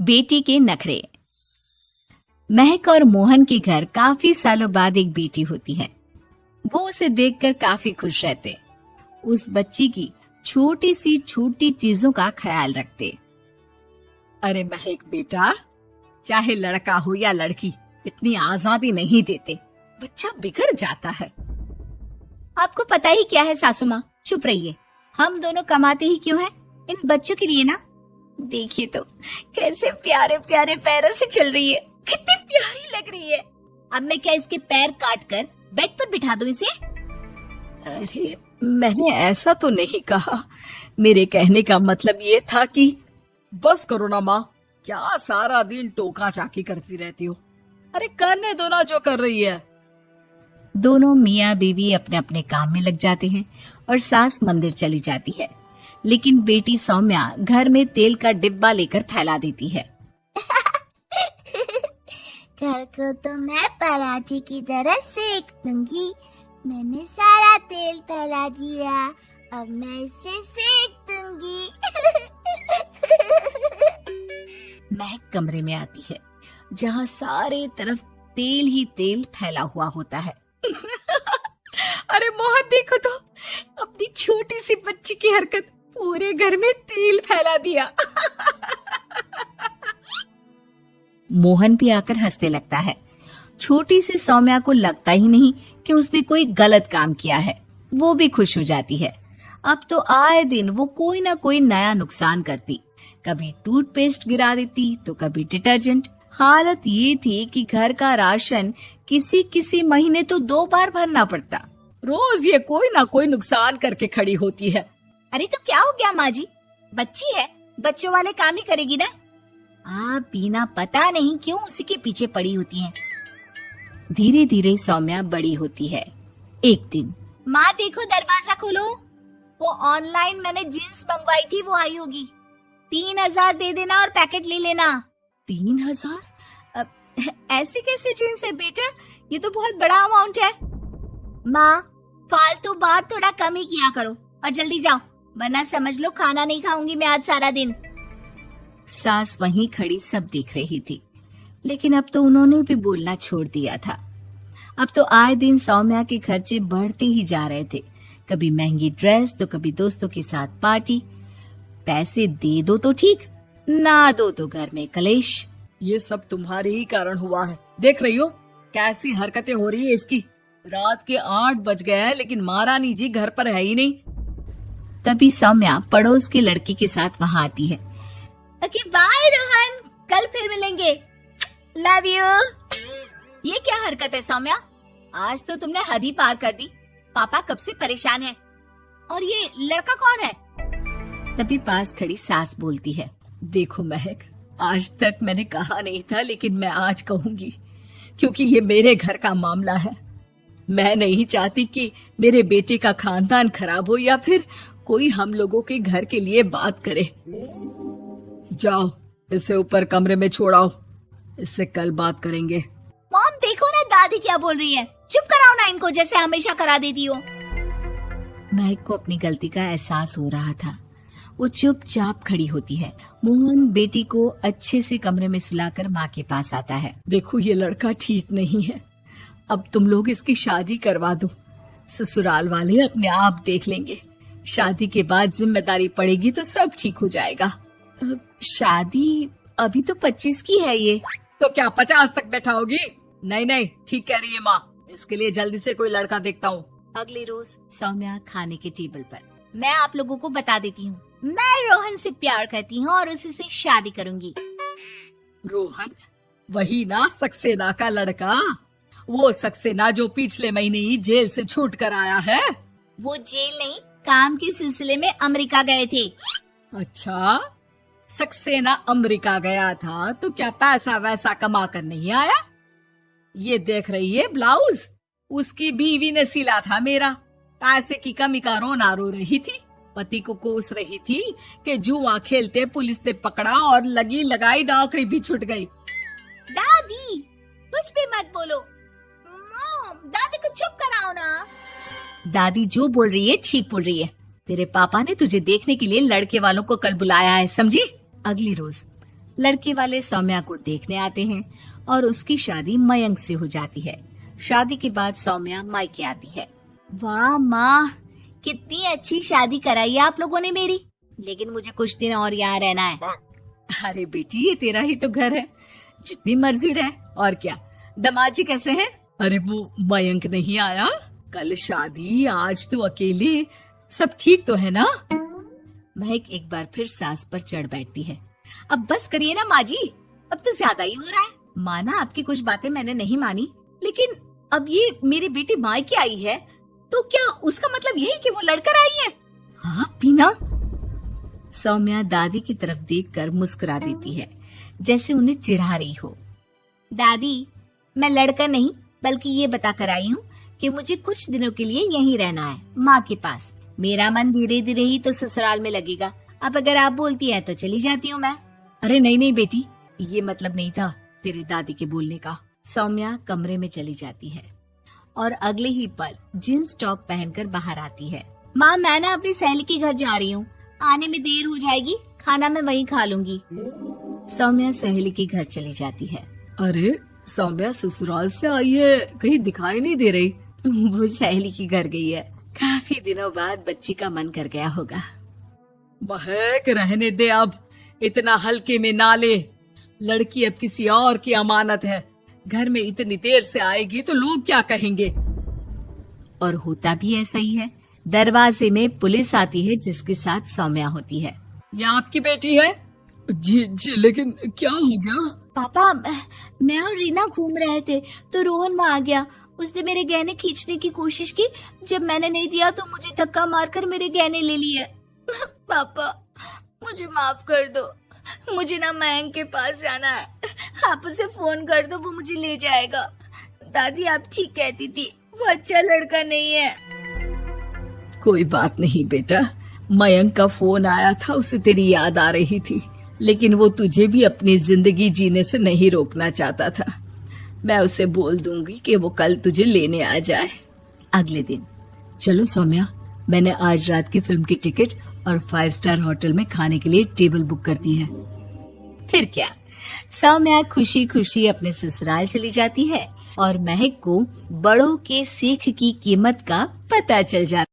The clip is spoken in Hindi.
बेटी के नखरे। महक और मोहन के घर काफी सालों बाद एक बेटी होती है। वो उसे देखकर काफी खुश रहते। उस बच्ची की छोटी सी छोटी चीजों का ख्याल रखते। अरे महक बेटा, चाहे लड़का हो या लड़की, इतनी आजादी नहीं देते, बच्चा बिगड़ जाता है। आपको पता ही क्या है सासू माँ, चुप रहिए। हम दोनों कमाते ही क्यों हैं? इन बच्चों के लिए ना। देखिए तो कैसे प्यारे प्यारे पैरों से चल रही है, कितनी प्यारी लग रही है। अब मैं क्या इसके पैर काट कर बेड पर बिठा दूं इसे? अरे मैंने ऐसा तो नहीं कहा। मेरे कहने का मतलब ये था कि बस करो ना माँ, क्या सारा दिन टोका चाकी करती रहती हो। अरे करने दो ना जो कर रही है। दोनों मियाँ बीवी अपने अपने काम में लग जाते हैं और सास मंदिर चली जाती है। लेकिन बेटी सौम्या घर में तेल का डिब्बा लेकर फैला देती है। घर को तो मैं पराठे की तरह सेक दूंगी। मैंने सारा तेल फैला दिया, अब मैं इसे सेक दूंगी। महक कमरे में आती है जहाँ सारे तरफ तेल ही तेल फैला हुआ होता है। अरे मोहन देखो तो, अपनी छोटी सी बच्ची की हरकत, पूरे घर में तेल फैला दिया। मोहन भी आकर हंसने लगता है। छोटी सी सौम्या को लगता ही नहीं कि उसने कोई गलत काम किया है। वो भी खुश हो जाती है। अब तो आए दिन वो कोई ना कोई नया नुकसान करती। कभी टूथपेस्ट गिरा देती तो कभी डिटर्जेंट। हालत ये थी कि घर का राशन किसी किसी महीने तो 2 बार भरना पड़ता। रोज ये कोई ना कोई नुकसान करके खड़ी होती है। अरे तो क्या हो गया माँ जी, बच्ची है, बच्चों वाले काम ही करेगी ना। आप बिना पता नहीं क्यों उसी के पीछे पड़ी होती हैं। धीरे धीरे सौम्या बड़ी होती है। एक दिन, माँ देखो दरवाजा खोलो, वो ऑनलाइन मैंने जीन्स मंगवाई थी, वो आई होगी। 3,000 दे देना और पैकेट ले लेना। 3,000? ऐसे कैसे जीन्स है बेटा, ये तो बहुत बड़ा अमाउंट है। माँ फालतू बात थोड़ा कम ही किया करो और जल्दी जाओ, वरना समझ लो खाना नहीं खाऊंगी मैं आज सारा दिन। सास वहीं खड़ी सब देख रही थी, लेकिन अब तो उन्होंने भी बोलना छोड़ दिया था। अब तो आए दिन सौम्या के खर्चे बढ़ते ही जा रहे थे। कभी महंगी ड्रेस तो कभी दोस्तों के साथ पार्टी। पैसे दे दो तो ठीक, ना दो तो घर में कलेश। ये सब तुम्हारे ही कारण हुआ है। देख रही हो कैसी हरकतें हो रही है इसकी। रात के 8 बज गए हैं, लेकिन महारानी जी घर पर है ही नहीं। तभी सौम्या पड़ोस के लड़की के साथ वहाँ आती है। ओके बाय रोहन, कल फिर मिलेंगे, लव यू। ये क्या हरकत है सौम्या, आज तो तुमने हद ही पार कर दी। पापा कब से परेशान है। और ये लड़का कौन है? तभी पास खड़ी सास बोलती है, देखो महक, आज तक मैंने कहा नहीं था, लेकिन मैं आज कहूंगी, क्योंकि ये मेरे घर का मामला है। मैं नहीं चाहती कि मेरे बेटे का खानदान खराब हो या फिर कोई हम लोगों के घर के लिए बात करे। जाओ इसे ऊपर कमरे में छोड़ाओ, इससे कल बात करेंगे। मॉम देखो ना दादी क्या बोल रही है, चुप कराओ ना इनको, जैसे हमेशा करा देती हो। महक को अपनी गलती का एहसास हो रहा था। वो चुपचाप खड़ी होती है। मोहन बेटी को अच्छे से कमरे में सुलाकर माँ के पास आता है। देखो ये लड़का ठीक नहीं है, अब तुम लोग इसकी शादी करवा दो। ससुराल वाले अपने आप देख लेंगे। शादी के बाद जिम्मेदारी पड़ेगी तो सब ठीक हो जाएगा। शादी अभी तो 25 की है ये। तो क्या 50 तक बैठाओगी? नहीं नहीं, ठीक कह रही है माँ, इसके लिए जल्दी से कोई लड़का देखता हूँ। अगले रोज सौम्या खाने के टेबल पर, मैं आप लोगों को बता देती हूँ, मैं रोहन से प्यार करती हूँ और उसी से शादी करूंगी। रोहन? वही ना सक्सेना का लड़का, वो सक्सेना जो पिछले महीने ही जेल से छूट कर आया है। वो जेल नहीं, काम के सिलसिले में अमेरिका गए थे। अच्छा, सक्सेना अमेरिका गया था तो क्या पैसा वैसा कमा कर नहीं आया? ये देख रही है ब्लाउज, उसकी बीवी ने सिला था मेरा। पैसे की कमी का रोना रो रही थी, पति को कोस रही थी कि जुआ खेलते पुलिस ने पकड़ा और लगी लगाई नौकरी भी छूट गई। दादी कुछ भी मत बोलो, दादी को चुप कराओ ना। दादी जो बोल रही है ठीक बोल रही है। तेरे पापा ने तुझे देखने के लिए लड़के वालों को कल बुलाया है, समझी? अगली रोज लड़के वाले सौम्या को देखने आते हैं और उसकी शादी मयंक से हो जाती है। शादी के बाद सौम्या मायके आती है। वाह माँ, कितनी अच्छी शादी कराई है आप लोगों ने मेरी। लेकिन मुझे कुछ दिन और यहाँ रहना है। अरे बेटी, ये तेरा ही तो घर है, जितनी मर्जी रह। और क्या, दामाद जी कैसे हैं? अरे वो मयंक नहीं आया, कल शादी, आज तो अकेले, सब ठीक तो है ना? महक एक बार फिर सास पर चढ़ बैठती है। अब बस करिए ना माँ जी, अब तो ज्यादा ही हो रहा है। माना आपकी कुछ बातें मैंने नहीं मानी, लेकिन अब ये मेरी बेटी मायके आई है तो क्या उसका मतलब यही कि वो लड़कर आई है? हाँ पीना। सौम्या दादी की तरफ देखकर मुस्कुरा देती है, जैसे उन्हें चिढ़ा रही हो। दादी, मैं लड़कर नहीं बल्कि ये बता कर आई हूँ कि मुझे कुछ दिनों के लिए यहीं रहना है, माँ के पास। मेरा मन धीरे धीरे ही तो ससुराल में लगेगा। अब अगर आप बोलती है तो चली जाती हूँ मैं। अरे नहीं नहीं बेटी, ये मतलब नहीं था तेरे दादी के बोलने का। सौम्या कमरे में चली जाती है और अगले ही पल जींस टॉप पहनकर बाहर आती है। माँ, मैं ना अपनी सहेली के घर जा रही हूँ, आने में देर हो जाएगी, खाना मैं वहीं खा लूंगी। सौम्या सहेली के घर चली जाती है। अरे सौम्या ससुराल से आई है, कहीं दिखाई नहीं दे रही। वो सहेली के घर गई है, काफी दिनों बाद बच्ची का मन कर गया होगा। महक रहने दे, अब इतना हल्के में ना ले। लड़की अब किसी और की अमानत है, घर में इतनी देर से आएगी तो लोग क्या कहेंगे। और होता भी ऐसा ही है। दरवाजे में पुलिस आती है जिसके साथ सौम्या होती है। ये आपकी बेटी है? जी जी, लेकिन क्या हो गया? पापा, मैं और रीना घूम रहे थे तो रोहन वहाँ आ गया। उसने मेरे गहने खींचने की कोशिश की, जब मैंने नहीं दिया तो मुझे धक्का मारकर मेरे गहने ले लिए। पापा, मुझे माफ कर दो, मुझे ना मयंक के पास जाना है। आप उसे फोन कर दो, वो मुझे ले जाएगा। दादी, आप ठीक कहती थी, वो अच्छा लड़का नहीं है। कोई बात नहीं बेटा, मयंक का फोन आया था, उसे तेरी याद आ रही थी, लेकिन वो तुझे भी अपनी जिंदगी जीने से नहीं रोकना चाहता था। मैं उसे बोल दूंगी कि वो कल तुझे लेने आ जाए। अगले दिन, चलो सौम्या, मैंने आज रात की फिल्म की टिकट और 5 स्टार होटल में खाने के लिए टेबल बुक कर दी है। फिर क्या, सौम्या खुशी खुशी अपने ससुराल चली जाती है और महक को बड़ों के सीख की कीमत का पता चल जाता है।